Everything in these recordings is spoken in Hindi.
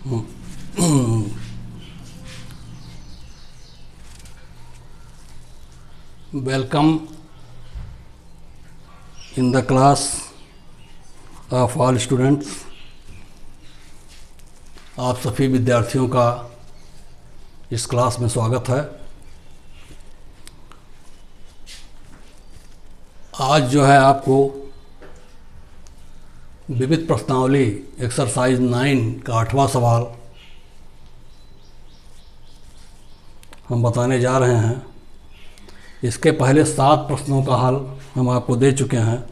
Welcome in the class of all students. आप सभी विद्यार्थियों का इस क्लास में स्वागत है। आज जो है आपको विविध प्रश्नावली एक्सरसाइज 9 का 8वां सवाल हम बताने जा रहे हैं। इसके पहले 7 प्रश्नों का हल हम आपको दे चुके हैं।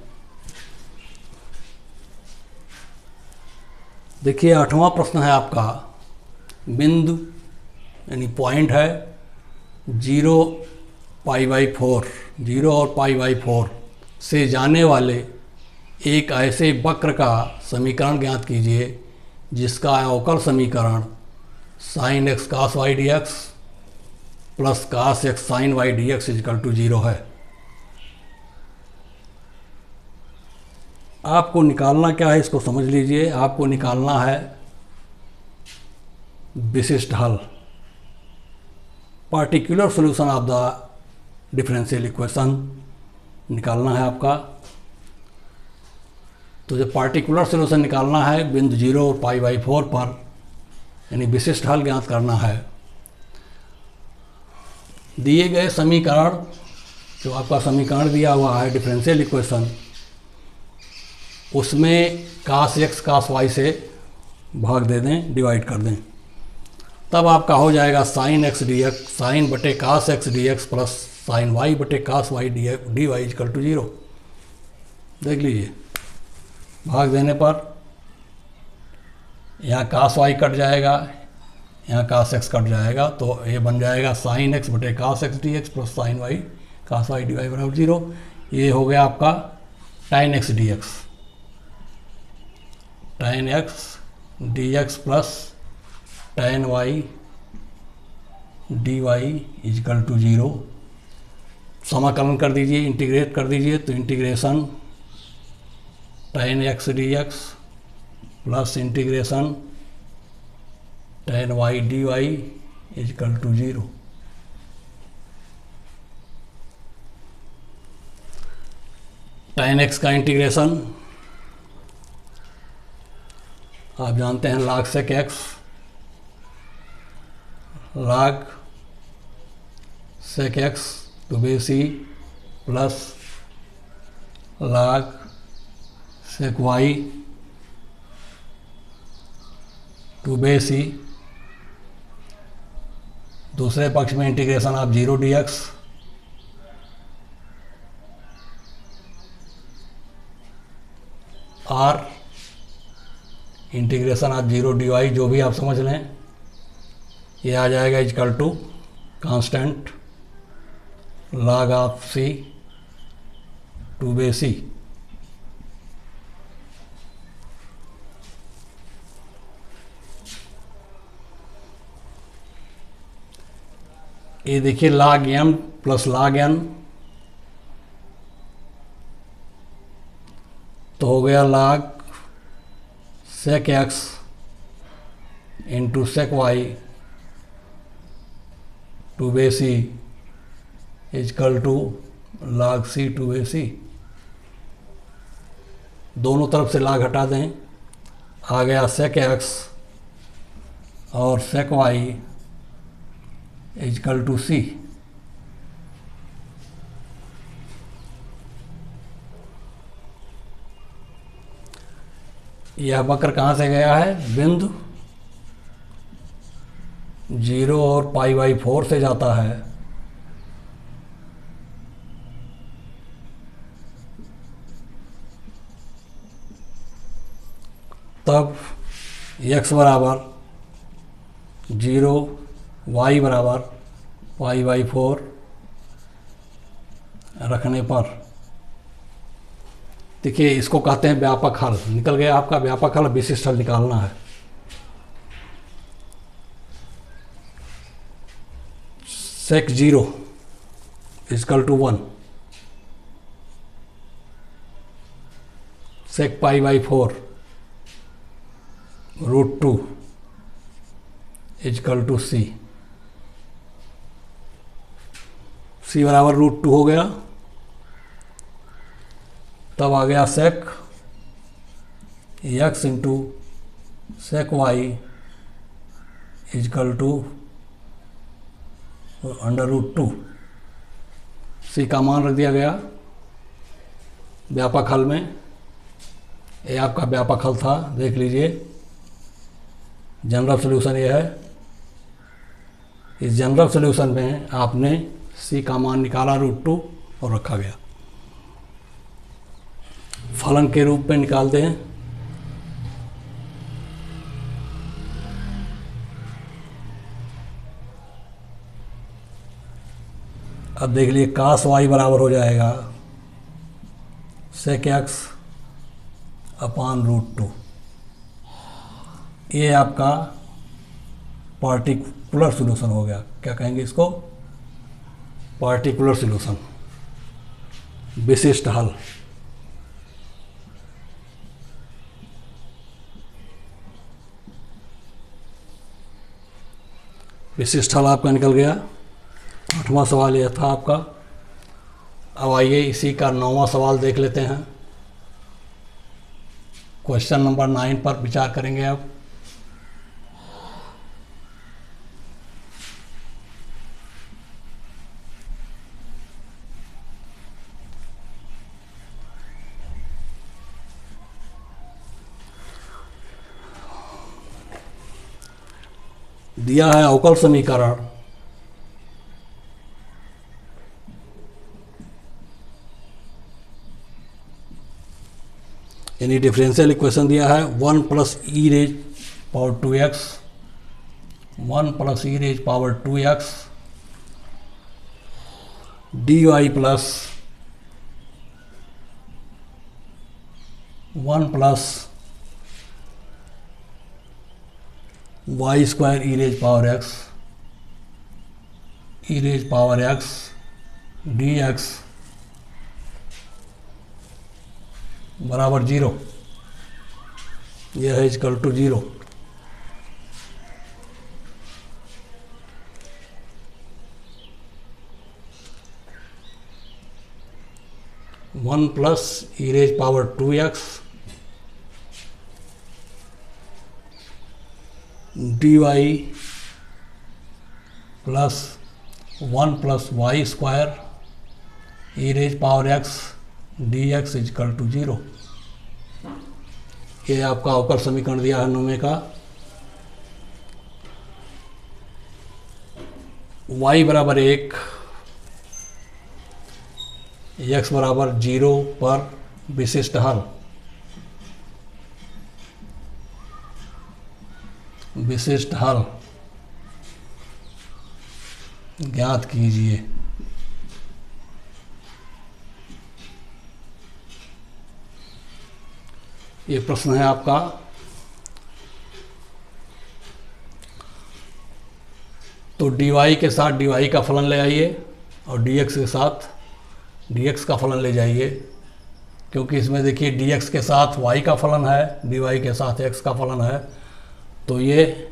देखिए 8वां प्रश्न है आपका, बिंदु यानी पॉइंट है 0 π/4, 0 और π/4 से जाने वाले एक ऐसे वक्र का समीकरण ज्ञात कीजिए जिसका अवकल समीकरण sin x cos y dx plus cos x sin y dx equal to 0 है। आपको निकालना क्या है, इसको समझ लीजिए। आपको निकालना है विशिष्ट हल, particular solution of the differential equation निकालना है आपका। तो जब पार्टिकुलर सॉल्यूशन निकालना है बिंदु 0 और π/4 पर, यानी विशिष्ट हल ज्ञात करना है। दिए गए समीकरण, जो आपका समीकरण दिया हुआ है डिफरेंशियल इक्वेशन, उसमें cos x cos y से भाग दे दें, डिवाइड कर दें, तब आपका हो जाएगा sin x dx sin बटे cos x dx plus sin y बटे cos y dy equal to 0। देख लीजिए, भाग देने पर यहाँ cos y कट जाएगा, यहाँ cos x कट जाएगा, तो ये बन जाएगा sin x बटे cos x dx plus sin y cos y dy बराबर 0। ये हो गया आपका tan x dx, tan x dx plus tan y dy equal to 0। समाकलन कर दीजिए, इंटीग्रेट कर दीजिए, तो integration tan x dx plus integration tan y dy equal to 0। tan x का इंटीग्रेशन आप जानते हैं log sec x, log sec x to base e plus log sec y to base e। दूसरे पक्ष में इंटीग्रेशन आप 0 dx और इंटीग्रेशन आप 0 dy, जो भी आप समझ लें, ये आ जाएगा equal to constant log of c to base e। ये देखिए log m plus log n, तो हो गया log sec x into sec y to base e equal to log c to base e। दोनों तरफ से log हटा दें, आ गया sec x और sec y equal to c। यह वक्र कहाँ से गया है, बिंदु 0 और π/4 से जाता है, तब x बराबर 0, y बराबर π/4 रखने पर, देखिए इसको कहते हैं व्यापक हल। निकल गया आपका व्यापक हल। विशिष्ट हल निकालना है। sec 0 equal to 1, sec π/4 √2 equal to C, C बराबर √2 हो गया। तब आ गया sec x into sec y equal to √2। C का मान रख दिया गया व्यापक हल में। ये आपका व्यापक हल था, देख लीजिए। जनरल सॉल्यूशन ये है। इस जनरल सॉल्यूशन में आपने सी का मान निकाला √2 और रखा गया। फलन के रूप में निकालते हैं। अब देख लीजिए cos y बराबर हो जाएगा sec x अपान √2। ये आपका पार्टिकुलर सॉल्यूशन हो गया। क्या कहेंगे इसको? पार्टिकुलर सॉल्यूशन, विशिष्ट हल। विशिष्ट हल आपका निकल गया। 8वां सवाल यह था आपका। अब आइए इसी का 9वां सवाल देख लेते हैं। क्वेश्चन नंबर 9 पर विचार करेंगे अब। दिया है अवकल समीकरण यानी डिफरेंशियल इक्वेशन दिया है 1 + e⁻²x 1 + e⁻²x dy plus 1 + y² e⁻x dx बराबर 0। यह है equal to 0। One plus e⁻²x dy plus 1 + y² e⁻x dx equal to 0। ये आपका अवकल समीकरण दिया है 9वें का। y बराबर 1 x बराबर 0 पर विशिष्ट हल। विशिष्ट हल ज्ञात कीजिए। ये प्रश्न है आपका। तो dy के साथ dy का फलन ले आइए और dx के साथ dx का फलन ले जाइए, क्योंकि इसमें देखिए dx के साथ y का फलन है, dy के साथ x का फलन है। तो ये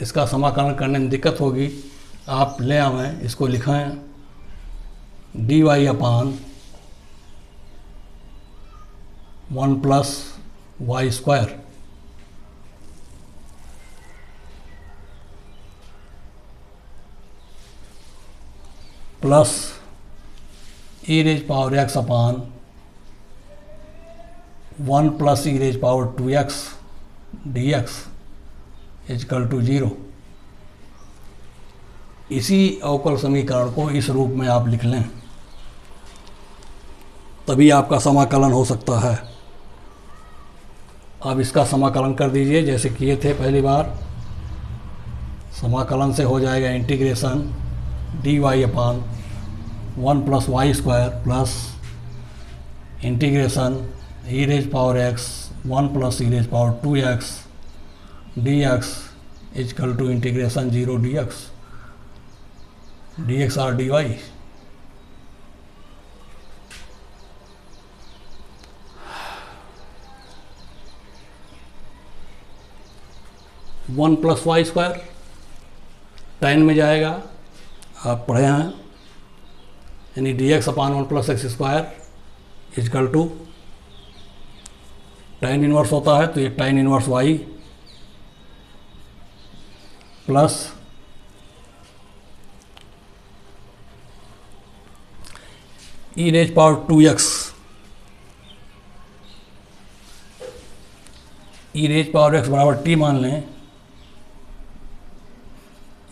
इसका समाकलन करने में दिक्कत होगी। आप ले आवें, इसको लिखें dy upon 1 + y² plus e⁻x upon 1 + e⁻²x dx equal to 0। इसी अवकल समीकरण को इस रूप में आप लिख लें, तभी आपका समाकलन हो सकता है। अब इसका समाकलन कर दीजिए जैसे किए थे पहली बार। समाकलन से हो जाएगा integration dy upon 1 + y² plus integration e⁻x 1 + e⁻²x dx equal to integration 0 dx और dy। 1 plus y square, tan में जाएगा, आप पढ़े हैं, यानी d x upon 1 plus x square equal to tan inverse होता है तो ये tan inverse y plus e raise power 2x, e raise power x बराबर t मान लें,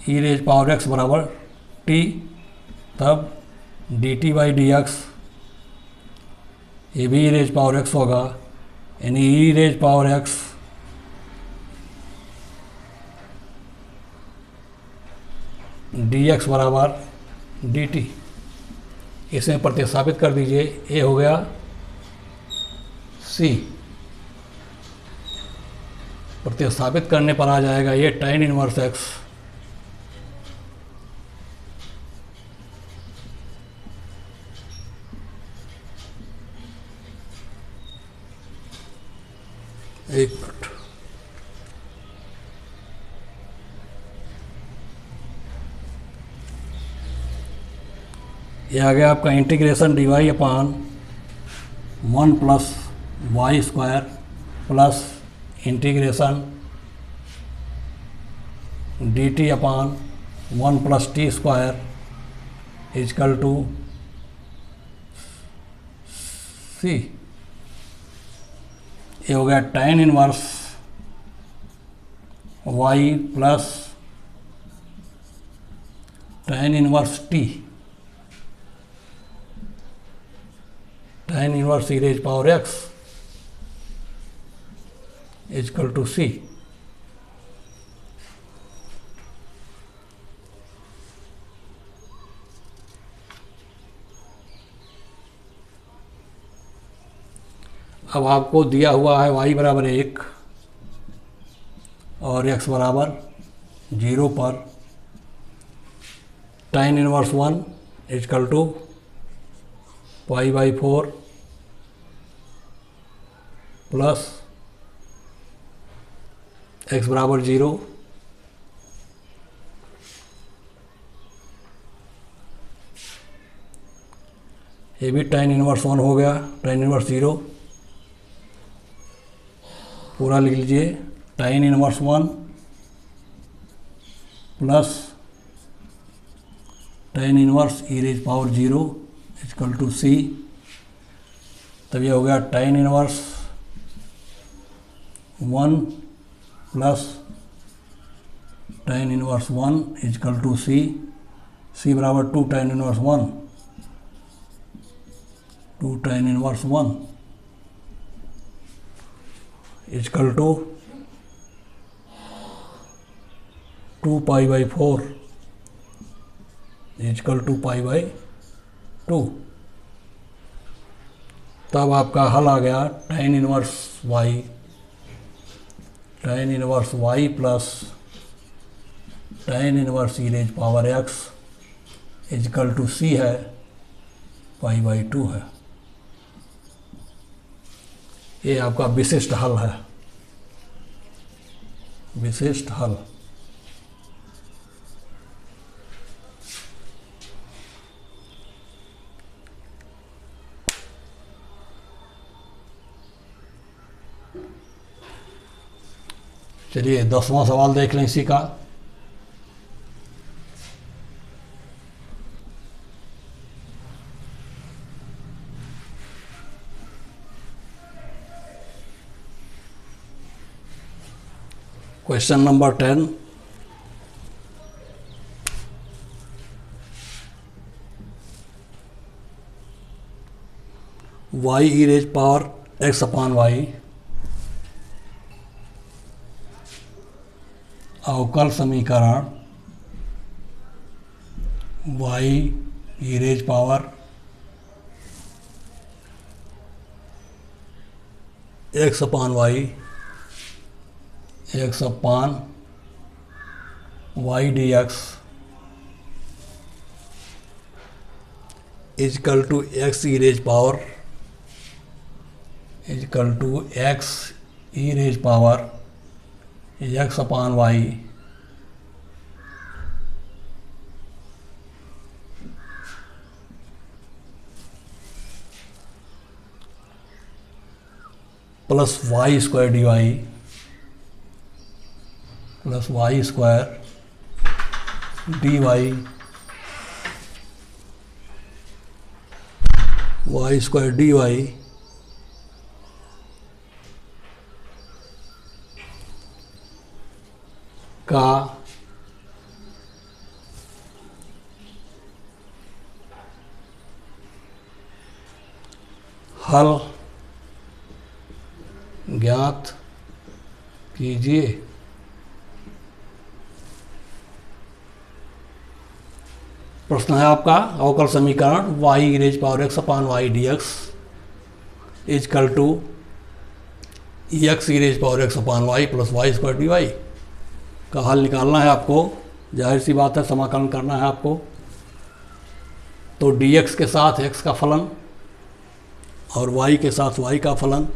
ई रेज पावर x बराबर t, तब d t by d x, ये भी ई रेज पावर x होगा, यानी e raise power x d x बराबर डी टी। इसमें प्रतिस्थापित कर दीजिए, ए हो गया सी, प्रतिस्थापित करने पर आ जाएगा ये tan इनवर्स एक्स एक मिनट, ये आ गया आपका integration d y upon 1 plus y square plus integration d t upon 1 plus t square equal to C. ये हो गया tan inverse y plus tan inverse t, tan inverse e raise power x equal to C. अब आपको दिया हुआ है y बराबर 1 और x बराबर 0 पर tan inverse 1 equal to pi by 4 plus x बराबर 0, ये भी tan इनवर्स 1 हो गया, tan इनवर्स 0 पूरा लिख लीजिए, tan inverse 1 plus tan inverse e raise power 0 equal to C. तब ये हो गया tan inverse 1 plus tan inverse 1 equal to C, C बराबर 2 tan inverse 1, 2 tan inverse 1 equal to 2 pi by 4 equal to pi by 2। तब आपका हल आ गया tan inverse y plus tan inverse e raise power x equal to C है, पाई बाई 2 है। ये आपका विशिष्ट हल है, विशिष्ट हल। चलिए 10वां सवाल देख लें इसी का। Question number 10, y e raise power x upon y अवकल समीकरण y e raise power x upon y, x upon y d x equal to x e raise power equal to x e raise power x upon y plus y square d y plus y square d y y square d y का हल ज्ञात कीजिए। प्रश्न है आपका अवकल समीकरण y raise power x upon y d x equal to x raise power x upon y plus y square d y का हल निकालना है आपको। जाहिर सी बात है, समाकलन करना है आपको। तो dx के साथ x का फलन और y के साथ y का फलन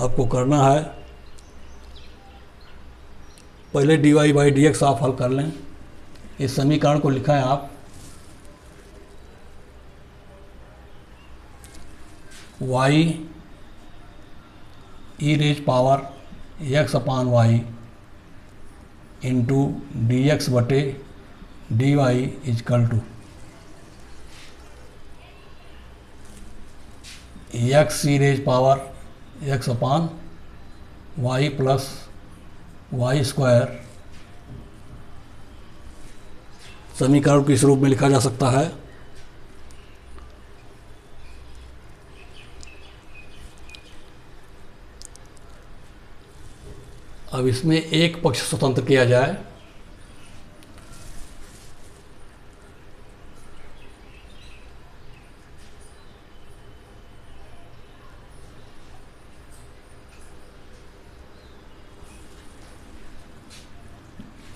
आपको करना है। पहले dy बाई dx आप हल कर लें। इस समीकरण को लिखा है आप y e raise power x upon y into d x बटे d y equal to x e raise power x upon y plus y square. समीकरण को इस रूप में लिखा जा सकता है अब इसमें एक पक्ष स्वतंत्र किया जाए।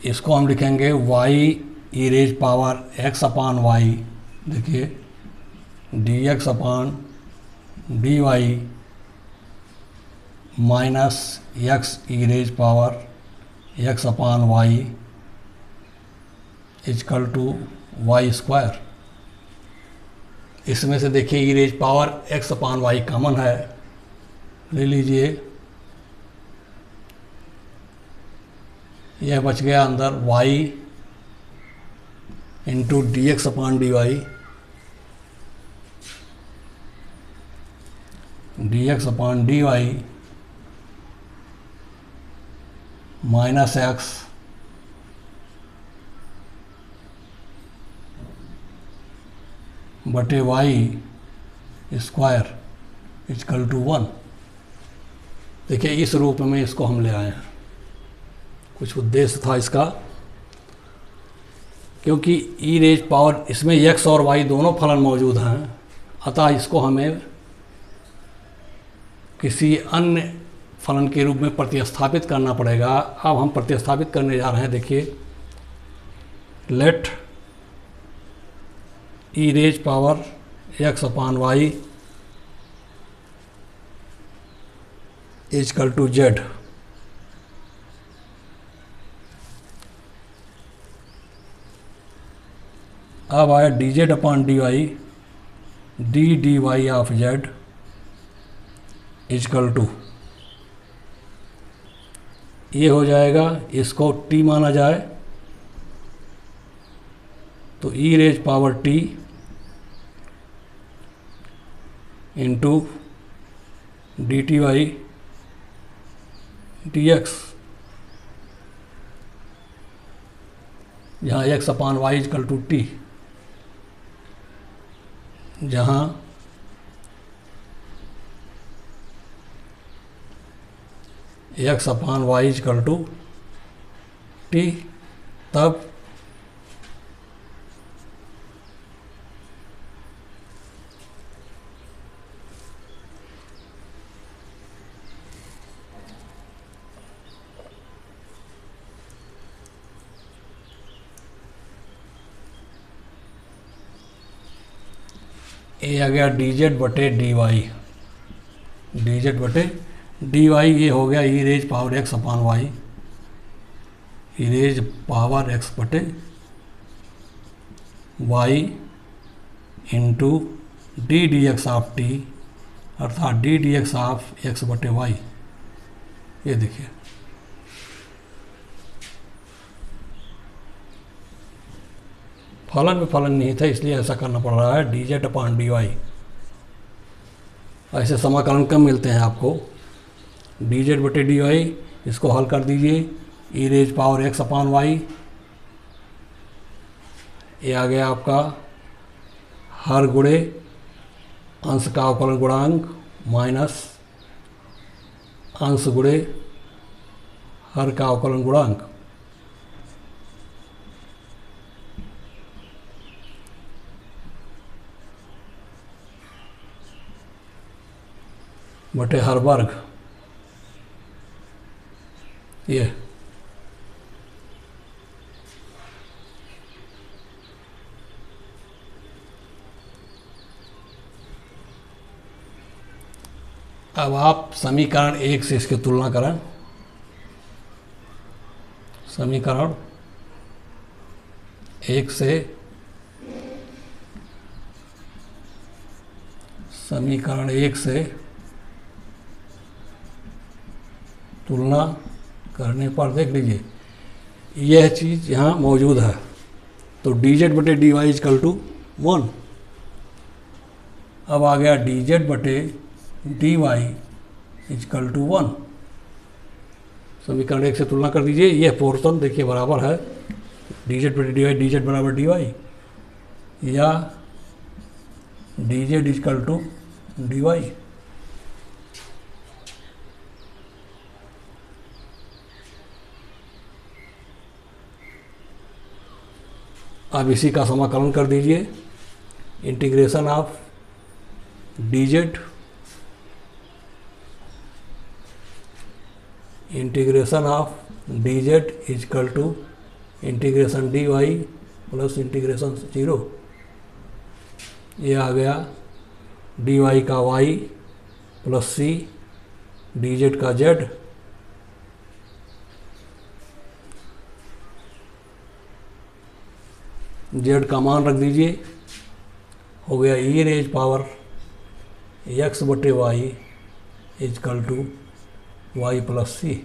इसको हम लिखेंगे y e raise power x upon y, देखिए d x upon d y minus x e raise power x upon y equal to y square. इसमें से देखिए e raise power x upon y common है, ले लीजिए। यह बच गया अंदर y into d x upon d y, d x upon d y minus x बटे वाई स्क्वायर इजकल टू 1। देखिए इस रूप में इसको हम ले आए हैं। कुछ उद्देश्य था इसका, क्योंकि ई रेज पावर इसमें एक्स और वाई दोनों फलन मौजूद हैं, अतः इसको हमें किसी अन्य फलन के रूप में प्रतिस्थापित करना पड़ेगा। अब हम प्रतिस्थापित करने जा रहे हैं। देखिए let e raise power x upon y equal to z. अब आया d z upon d y d y of z equal to, ये हो जाएगा। इसको t माना जाए तो e raise power t into d t y d x, जहाँ x upon y equal to t, जहाँ x upon y equal to t. तब ए आ गया डी जेड बटे डी वाई, डी जेड बटे डी वाई ये हो गया e raise power x upon y, e raise power x बटे y into d d x of t, अर्थात d d x of x बटे वाई। ये देखिए, फलन में फलन नहीं था इसलिए ऐसा करना पड़ रहा है, d z upon d Y. ऐसे समाकलन कम मिलते हैं आपको। डी जेड बटे डी वाई, इसको हल कर दीजिए, ई raise power x upon Y, ये आ गया आपका हर गुणे अंश का अवकलन गुणांक माइनस अंश गुणे हर का अवकलन गुणांक, बटे हर वर्ग। ये अब आप समीकरण 1 से इसकी तुलना करें। समीकरण 1 से तुलना करने पर देख लीजिए यह चीज़ यहाँ मौजूद है, तो डी जेड बटे डी वाई इजकल टू 1। अब आ गया डी जेड बटे डी वाई इजकल टू 1। समीकरण 1 से तुलना कर दीजिए, यह पोर्शन देखिए बराबर है डी जेड बटे डी वाई, डी जेड बराबर डी वाई, या d z equal to d y. अब इसी का समाकलन कर दीजिए, integration of d z equal to integration d y plus integration 0। ये आ गया डी वाई का y plus c, d z का जेड, जेड का मान रख दीजिए, हो गया ई रेज पावर एक्स बटे y equal to y plus C.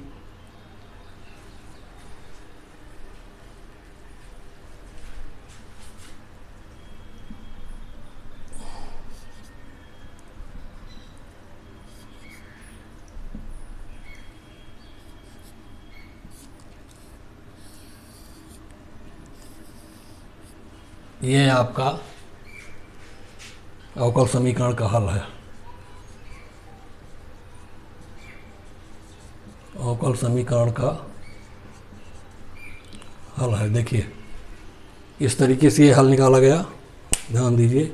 ये आपका अवकल समीकरण का हल है। अवकल समीकरण का हल है, देखिए इस तरीके से ये हल निकाला गया, ध्यान दीजिए।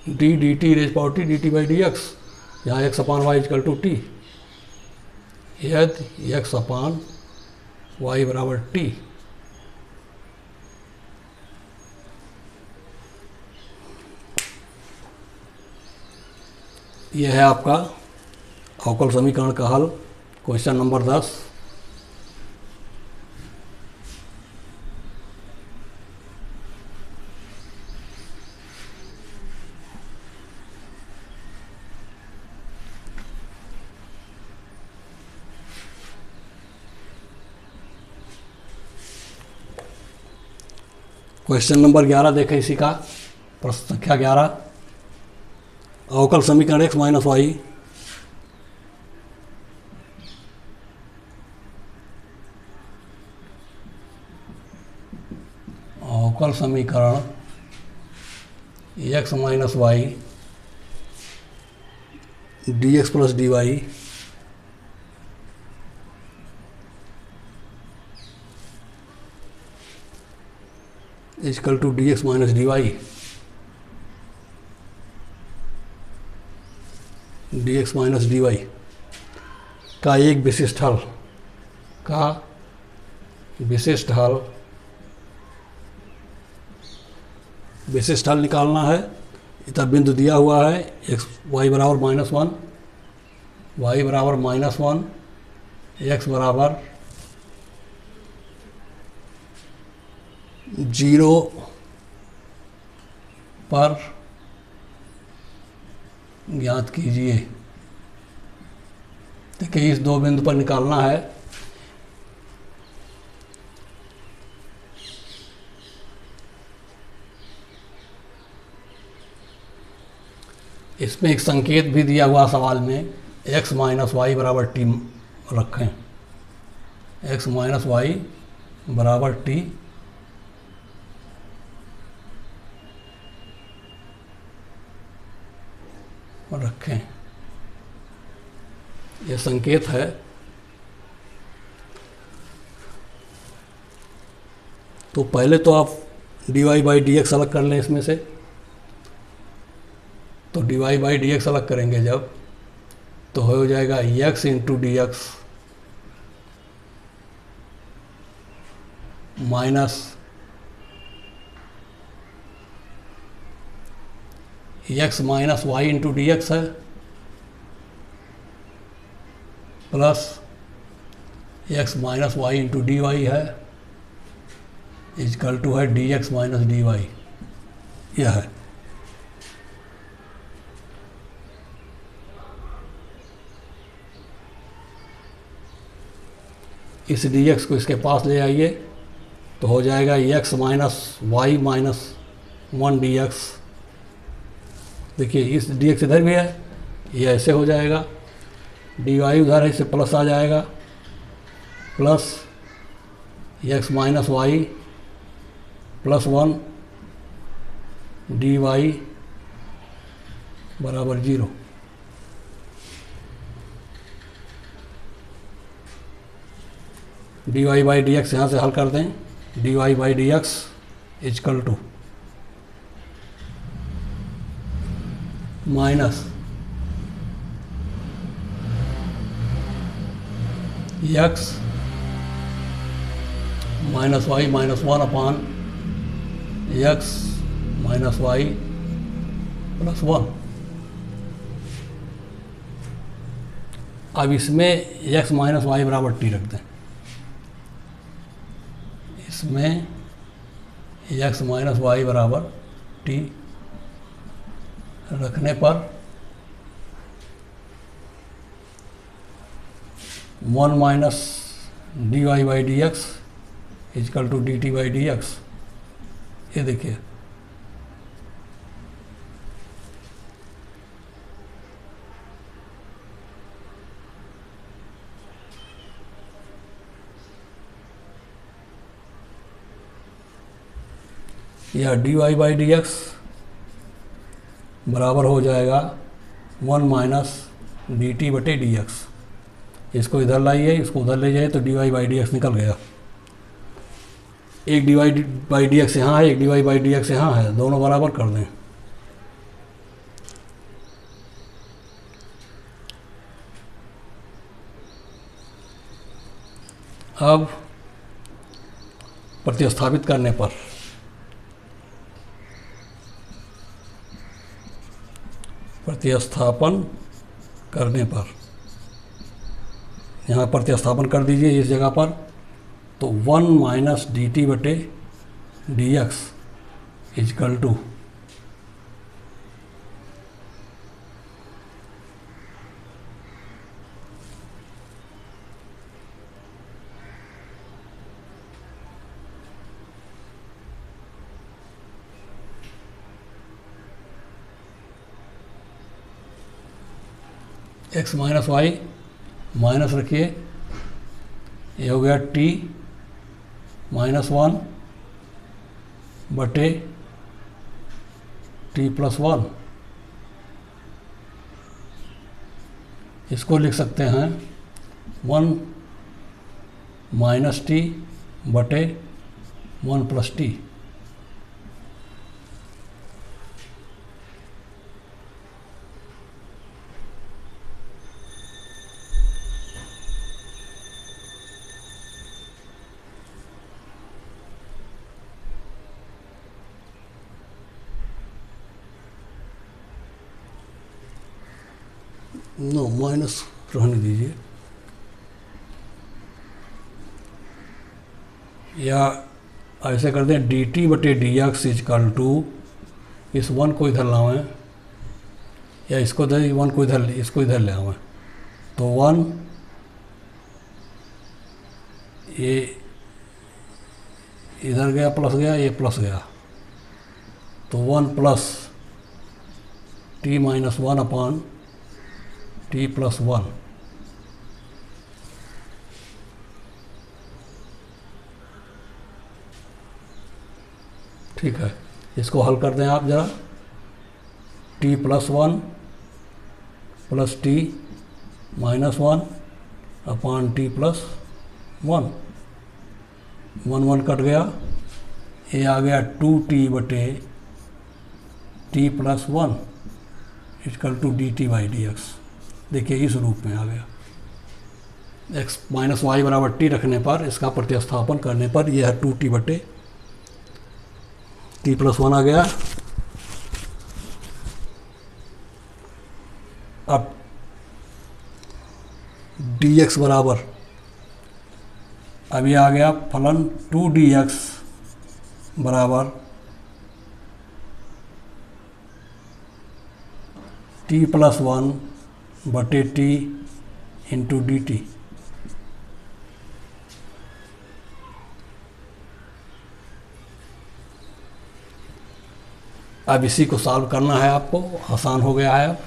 D d t raise power t d t by d x, यहाँ x upon y equal to t, यदि एक्स अपान वाई बराबर टी। यह है आपका अवकल समीकरण का हल। Question number 10। क्वेश्चन नंबर 11 देखें, इसी का प्रश्न संख्या 11। अवकल समीकरण एक्स माइनस वाई अवकल समीकरण x minus y d x plus d y equal to d x minus d y. D x minus d y का एक विशिष्ट हल विशिष्ट हल निकालना है। इतना बिंदु दिया हुआ है एक्स वाई बराबर -1, वाई बराबर -1, एक्स बराबर 0 पर ज्ञात कीजिए। देखिए इस दो बिंदु पर निकालना है। इसमें एक संकेत भी दिया हुआ सवाल में, x माइनस वाई बराबर टी रखें, x माइनस वाई बराबर टी रखें, यह संकेत है। तो पहले तो आप dy बाई डी एक्स अलग कर लें इसमें से। तो dy बाई डी एक्स अलग करेंगे जब, तो हो जाएगा x into d x minus x minus y into d x है, plus x minus y into d y है, इजकल टू है d x minus d y. यह है। इस dx को इसके पास ले आइए तो हो जाएगा x minus y minus 1 dx। देखिए इस dx इधर भी है, ये ऐसे हो जाएगा, dy उधर है, इससे प्लस आ जाएगा, plus x minus y plus 1 dy बराबर 0। dy बाई डी एक्स यहाँ से हल कर दें, dy by d x equal to minus x minus y minus 1 upon x minus y plus 1। अब इसमें x माइनस वाई बराबर t रख दें। इसमें x माइनस वाई बराबर t रखने पर 1 minus d y by d x equal to d t by d x. ये देखिए यह d y by d x बराबर हो जाएगा 1 माइनस डी टी बटे डी एक्स। इसको इधर लाइए, इसको उधर ले जाइए तो d y by d x निकल गया। एक d y by d x यहाँ है, एक d y by d x यहाँ है, दोनों बराबर कर दें। अब प्रतिस्थापित करने पर प्रतिस्थापन करने पर यहाँ प्रतिस्थापन कर दीजिए इस जगह पर, तो 1 माइनस डी टी बटे d x equal to x minus y minus रखिए, ये हो गया t माइनस 1 बटे t प्लस 1। इसको लिख सकते हैं 1 माइनस टी बटे 1 प्लस टी। नो माइनस रहने दीजिए, या ऐसे कर दें डी टी बटे डी एक्स इजकल टू, इस वन को इधर लाएं या इसको इधर, वन को इधर, इसको इधर ले आवें, तो वन ये इधर गया प्लस गया, ये प्लस गया, तो one plus t minus one upon t plus one. ठीक है, इसको हल कर दें आप ज़रा, t plus one plus t minus one upon t plus one, one one cut गया, ये आ गया टू टी बटे t plus one equal to d t by d x. देखिए इस रूप में आ गया, एक्स माइनस वाई बराबर टी रखने पर, इसका प्रतिस्थापन करने पर यह है टू टी बटे टी प्लस वन आ गया। अब डी एक्स बराबर, अभी आ गया फलन टू डी एक्स बराबर टी प्लस वन बटे टी इंटू डी टी। अब इसी को सॉल्व करना है आपको, आसान हो गया है। अब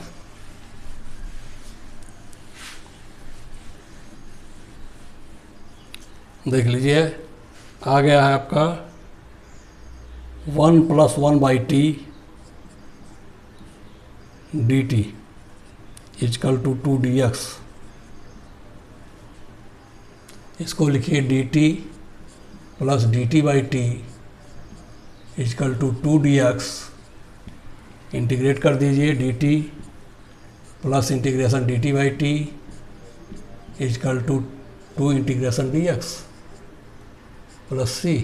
देख लीजिए, आ गया है आपका one plus one by t d t equal to two d x. इसको लिखिए d t plus d t by t equal to two d x. Integrate कर दीजिए, d t plus integration d t by t equal to two integration d x plus C.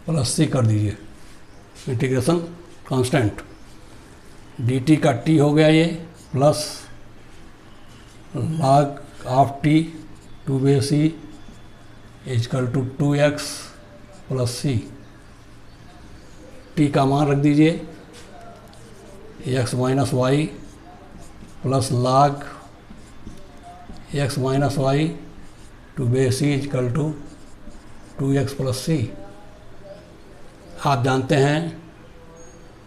Plus C कर दीजिए, इंटीग्रेशन कांस्टेंट डी टी का टी हो गया ये, plus log of t two बे C equal to two x plus C. T का मान रख दीजिए x minus y plus log x minus y two बे C equal to two x plus C. आप जानते हैं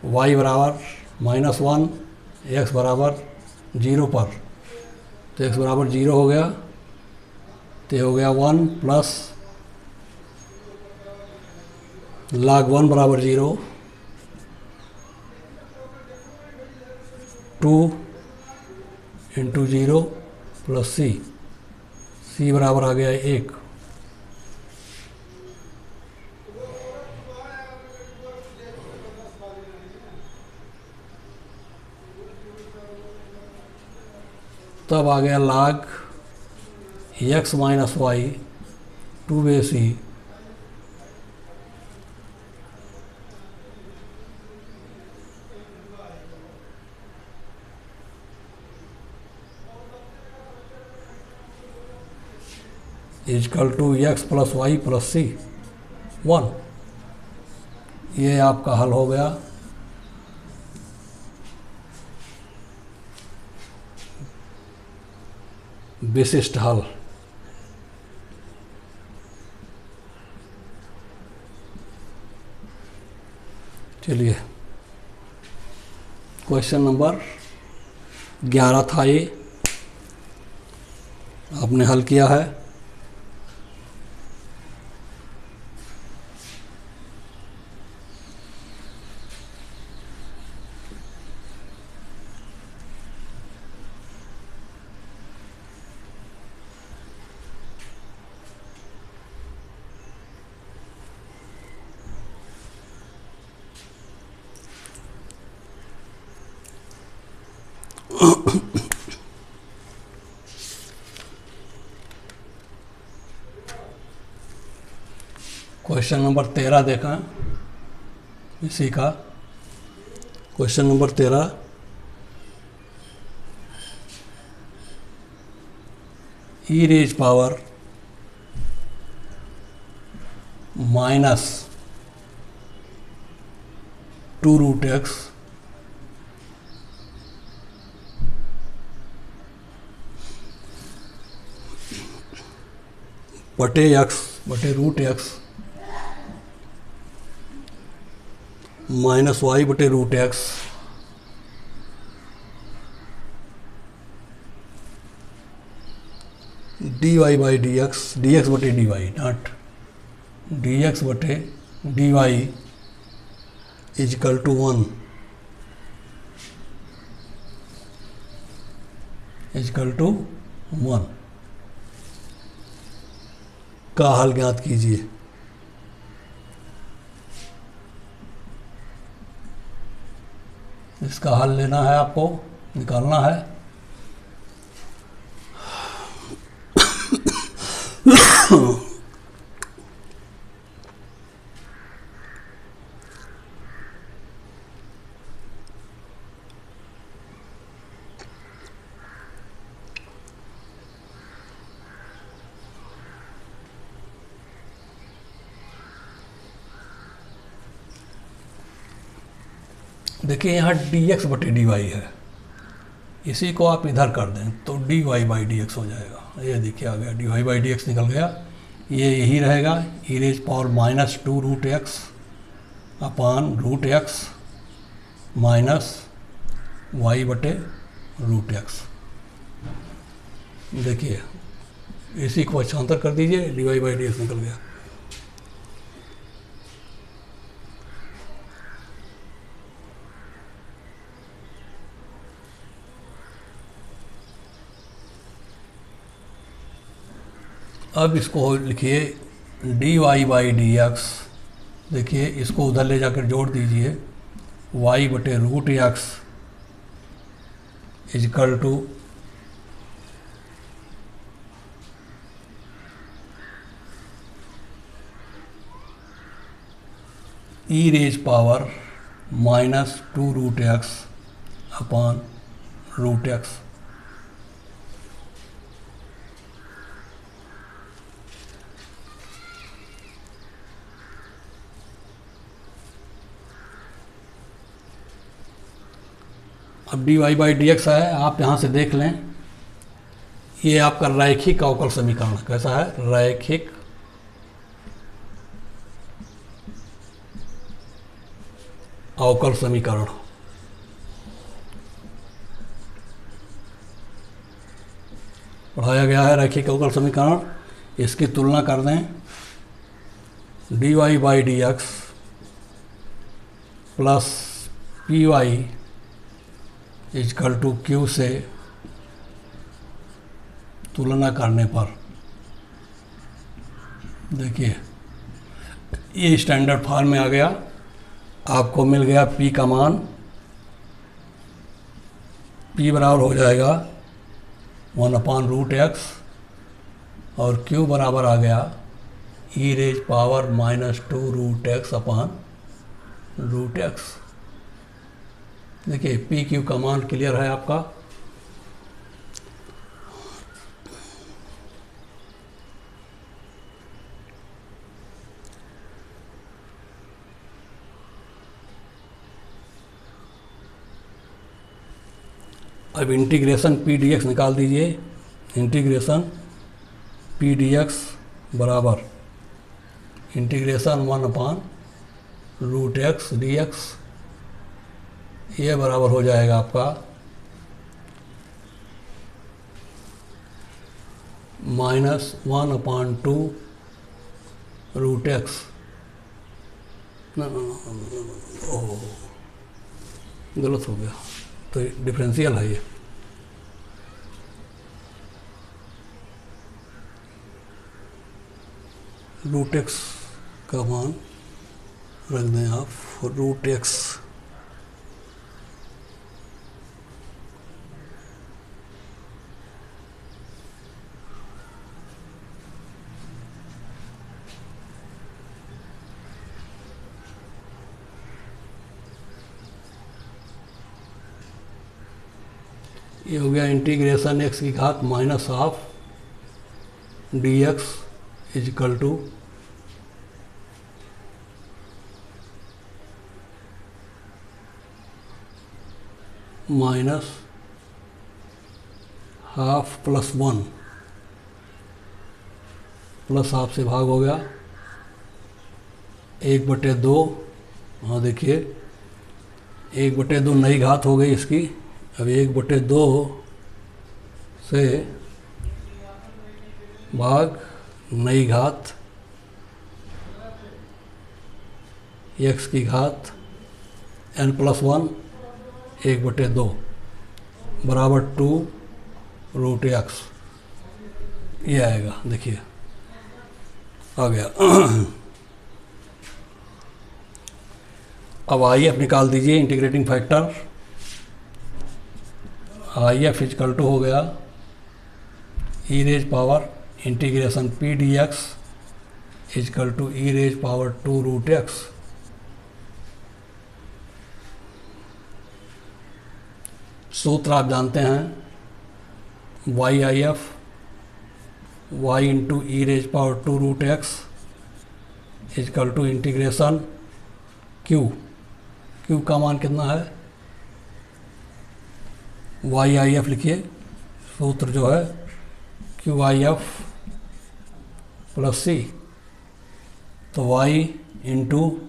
y बराबर माइनस वन, एक्स बराबर जीरो पर, तो x बराबर जीरो हो गया, तो हो गया वन प्लस log वन बराबर zero, two into zero plus C, C बराबर आ गया एक। तब आ गया log x minus y two बे C equal to x plus y plus C one. ये आपका हल हो गया। विशिष्ट हल। चलिए, क्वेश्चन नंबर 11 था ये, आपने हल किया है। क्वेश्चन नंबर 13 देखा इसी का। Question number 13, e raise power minus 2√x बटे x बटे √x माइनस y बटे √x dy by dx, dx बटे dy, नॉट dx बटे dy equal to 1, equal to 1 का हल ज्ञात कीजिए। इसका हल लेना है, आपको निकालना है। देखिए यहाँ dx बटे dy है, इसी को आप इधर कर दें तो dy बाई dx हो जाएगा। ये देखिए आ गया, dy बाई dx निकल गया। ये यही रहेगा, ई raise power minus 2√x upon √x minus y बटे √x। देखिए इसी को पक्षांतर कर दीजिए, dy बाई dx निकल गया। अब इसको लिखिए dy बाई dx। देखिए इसको उधर ले जाकर जोड़ दीजिए, y बटे √x equal to e raise power minus 2√x upon √x। अब dy बाई dx है, आप यहाँ से देख लें, ये आपका रैखिक अवकल समीकरण कैसा है, रैखिक अवकल समीकरण। पढ़ाया गया है रैखिक अवकल समीकरण। इसकी तुलना कर दें, dy by dx plus py equal to q से तुलना करने पर देखिए ये स्टैंडर्ड फॉर्म में आ गया। आपको मिल गया p का मान, p बराबर हो जाएगा 1/√x और q बराबर आ गया e raise power minus 2√x upon √x। देखिए पी क्यू का मान क्लियर है आपका। अब इंटीग्रेशन पी डी एक्स निकाल दीजिए। इंटीग्रेशन पी डी एक्स बराबर इंटीग्रेशन 1/√x dx, ये बराबर हो जाएगा आपका माइनस 1/2√x। ओह गलत हो गया, तो डिफरेंशियल है ये। √x का मान रख दें आप, √x ये हो गया इंटीग्रेशन एक्स की घात minus half d x equal to minus half plus one, plus half से भाग हो गया 1/2। हाँ देखिए 1/2 नई घात हो गई इसकी। अब 1/2 से भाग नई घात x की घात n+1 1/2 बराबर 2√x। ये आएगा, देखिए आ गया। अब आई एफ निकाल दीजिए, integrating factor I F equal to हो गया e raise power integration p d x equal to e raise power 2√x। सूत्र आप जानते हैं, y I F y into e raise power 2√x equal to integration Q. Q का मान कितना है, वाई आई एफ लिखिए, सूत्र जो है Q I F plus C, तो y into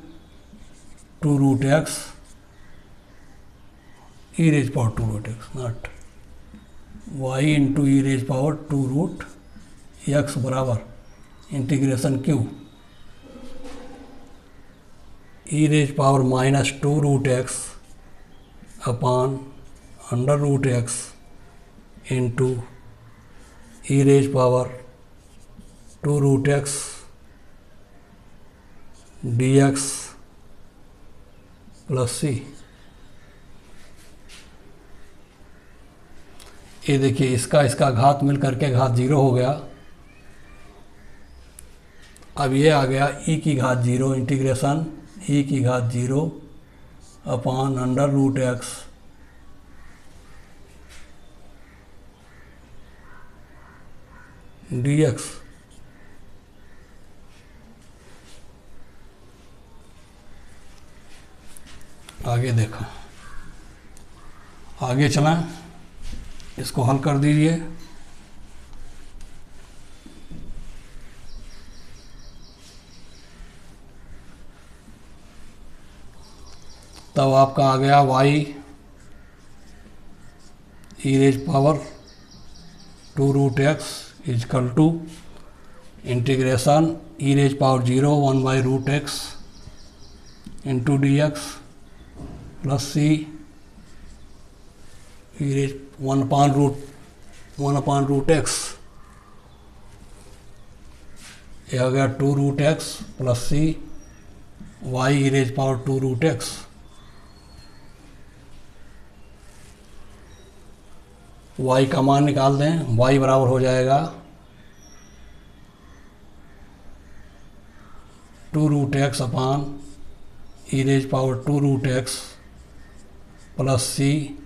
2√x e raise power 2√x, not y into e raise power 2√x बराबर integration Q e raise power minus 2√x upon √x into e raise power 2√x dx plus C. ये देखिए इसका घात मिल करके घात 0 हो गया। अब ये आ गया e की घात 0 इंटीग्रेशन e की घात 0 अपान √x dx। आगे देखो, आगे चलें, इसको हल कर दीजिए। तब आपका आ गया y e raise power 2√x equal to integration e raise power 0 1/√x into dx plus c e raise 1/√x। ये आ गया 2√x plus c y e raise power 2√x। y का मान निकाल दें, y बराबर हो जाएगा 2√x अपान ई raise power 2√x plus c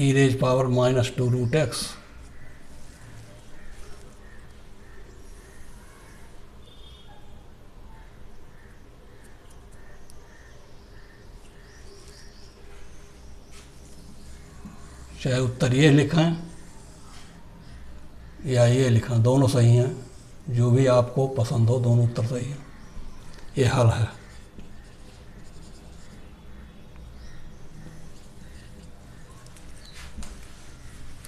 e raise power minus 2√x। चाहे उत्तर ये लिखें या ये लिखें, दोनों सही हैं, जो भी आपको पसंद हो, दोनों उत्तर सही हैं। ये हल है।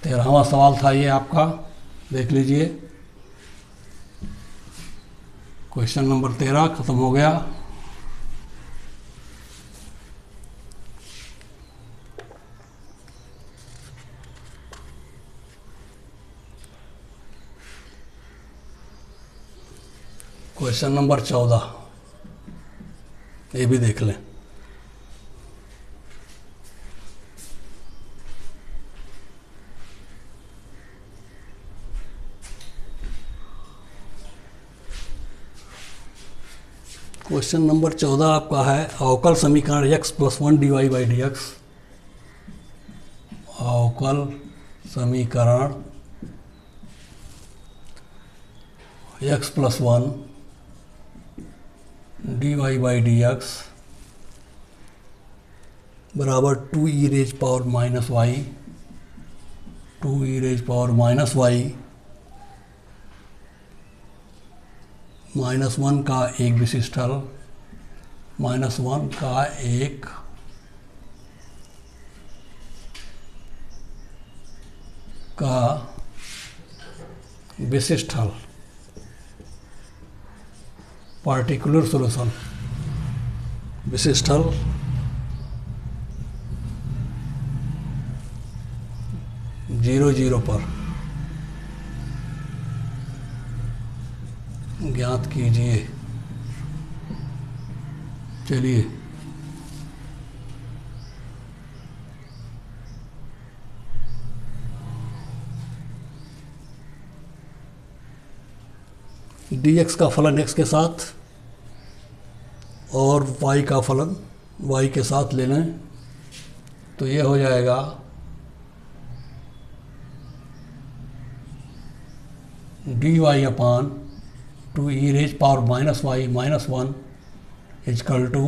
तेरहवां सवाल था ये आपका, देख लीजिए। क्वेश्चन नंबर 13 खत्म हो गया। क्वेश्चन नंबर 14 ये भी देख लें। क्वेश्चन नंबर 14 आपका है, अवकल समीकरण x + 1 dy/dx अवकल समीकरण x + 1 dy/dx बराबर 2e⁻⁻y 1 का एक विशिष्ट हल -1 का एक विशिष्ट हल पार्टिकुलर सॉल्यूशन विशिष्ट हल जीरो जीरो पर ज्ञात कीजिए। चलिए dx का फलन x के साथ और y का फलन y के साथ ले लें तो ये हो जाएगा dy/2e⁻⁻y-1 इक्वल टू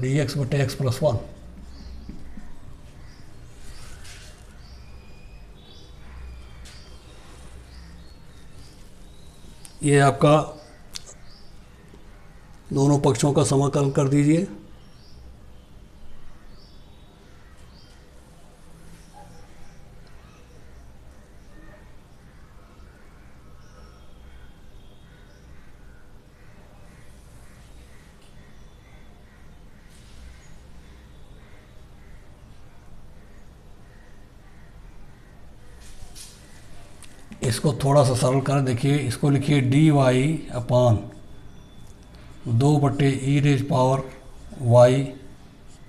dx/x + 1। ये आपका दोनों पक्षों का समाकलन कर दीजिए। इसको थोड़ा सा सरल कर देखिए, इसको लिखिए dy/2e⁻y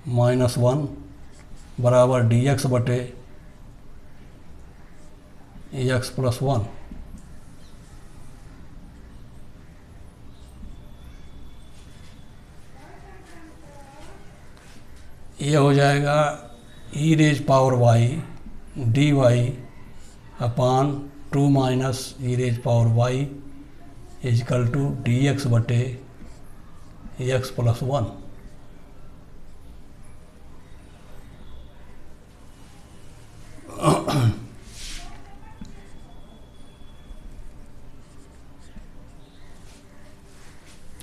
-1 बराबर dx/x + 1। ये हो जाएगा e⁻y dy/2 e⁻y equal to dx/x + 1।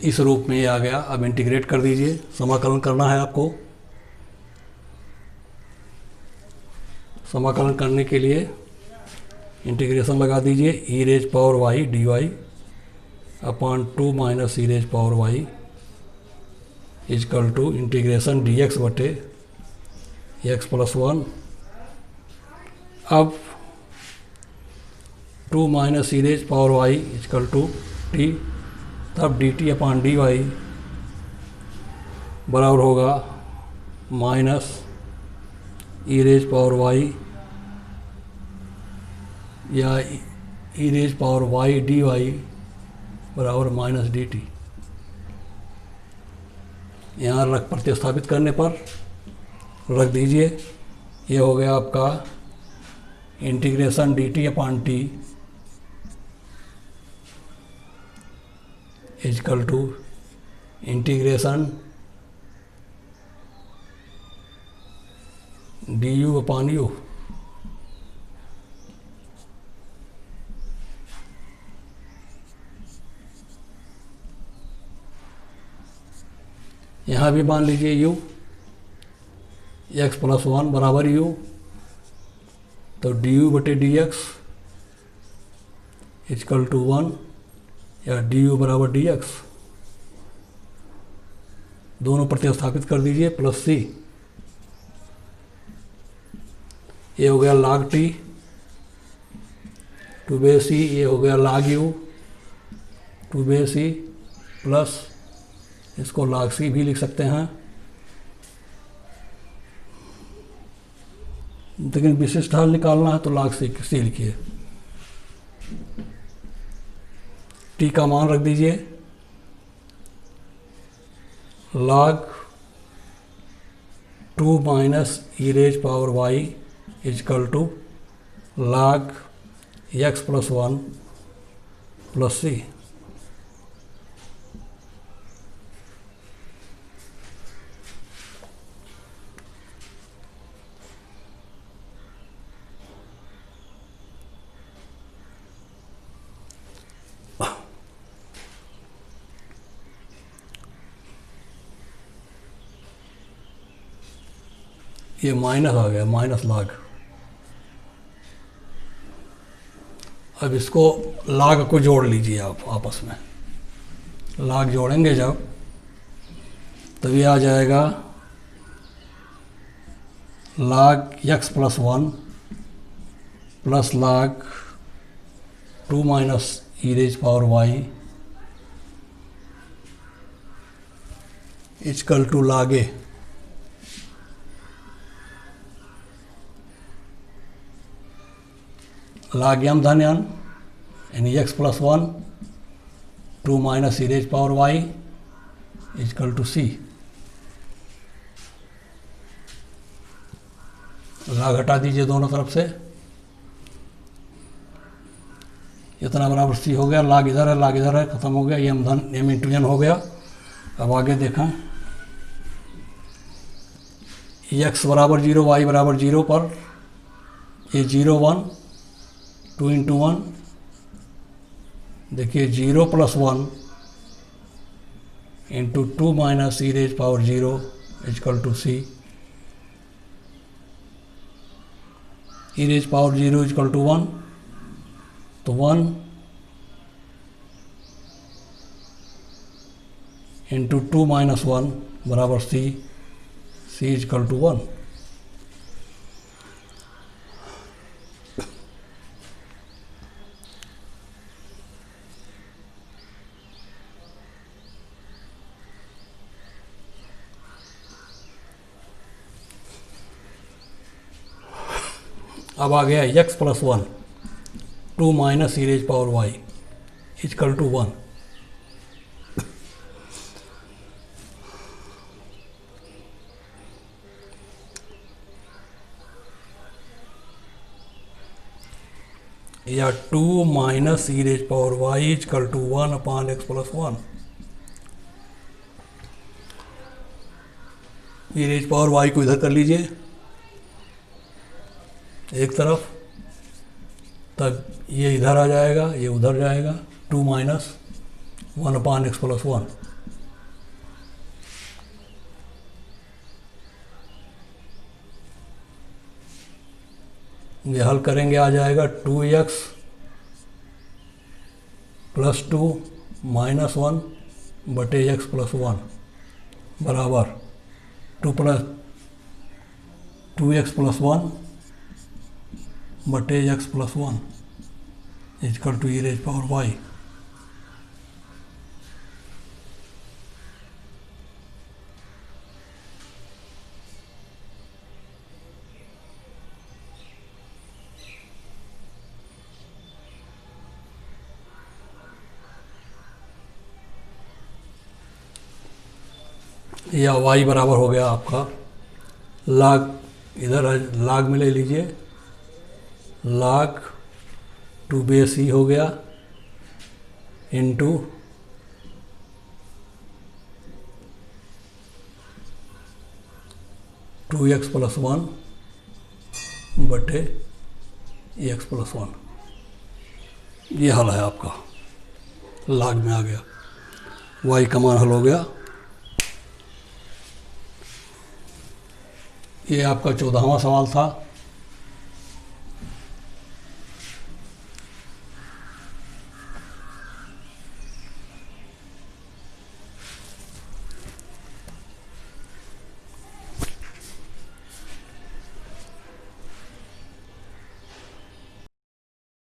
इस रूप में ये आ गया। अब इंटीग्रेट कर दीजिए, समाकलन करना है आपको। समाकलन करने के लिए इंटीग्रेशन लगा दीजिए e⁻y dy/2 e⁻y equal to integration dx/x + 1। अब 2 - e⁻y इक्वल टू t, तब dt/dy बराबर होगा -e⁻y या e⁻y dy बराबर -dt। यहाँ रख प्रतिस्थापित करने पर रख दीजिए। ये हो गया आपका integration dt/t equal to integration du/u। यहाँ भी मान लीजिए u x + 1 बराबर u, तो du/dx इक्वल टू 1 या du बराबर dx। दोनों प्रतिस्थापित कर दीजिए +c। ये हो गया log t 2/c, ये हो गया log u 2/c प्लस इसको log c भी लिख सकते हैं, लेकिन विशिष्ट हल निकालना है तो log c लिखिए। t का मान रख दीजिए log 2 minus e raise power y equal to log x plus 1 plus C. ये माइनस आ गया, माइनस log। अब इसको log को जोड़ लीजिए आप आपस में। log जोड़ेंगे जब, तभी आ जाएगा log x plus 1 plus log 2 minus e raise power y equal to log a। log m धन n यानी x plus 1 2 minus e raise power y equal to c. log हटा दीजिए दोनों तरफ से, इतना बराबर सी हो गया। log इधर है, log इधर है, खत्म हो गया। m धन m इंटू n हो गया। अब आगे देखें, x बराबर 0 y बराबर 0 पर ये 0 1 2 इंटू 1, देखिए 0 plus 1 into 2 minus e raise power 0 equal to c. E raise power 0 equal to 1, तो 1 इंटू 2 माइनस 1 बराबर सी, सी इजकल टू 1। अब आ गया x plus 1 2 minus e raise power y equal to 1। या 2 minus e raise power y equal to 1 upon x plus 1। E raise power y को इधर कर लीजिए एक तरफ, तब ये इधर आ जाएगा, ये उधर जाएगा। 2 माइनस 1 अपॉन एक्स प्लस 1। ये हल करेंगे, आ जाएगा 2x प्लस 2 माइनस 1 बटे x प्लस 1 बराबर 2x प्लस 1 बटे x plus 1 equal to e raise power y. या y बराबर हो गया आपका log, इधर log में ले लीजिए, log 2 बेस ई हो गया इंटू 2x प्लस 1 बटे x प्लस 1। ये हल है आपका, log में आ गया, y का मान हल हो गया। ये आपका 14वां सवाल था।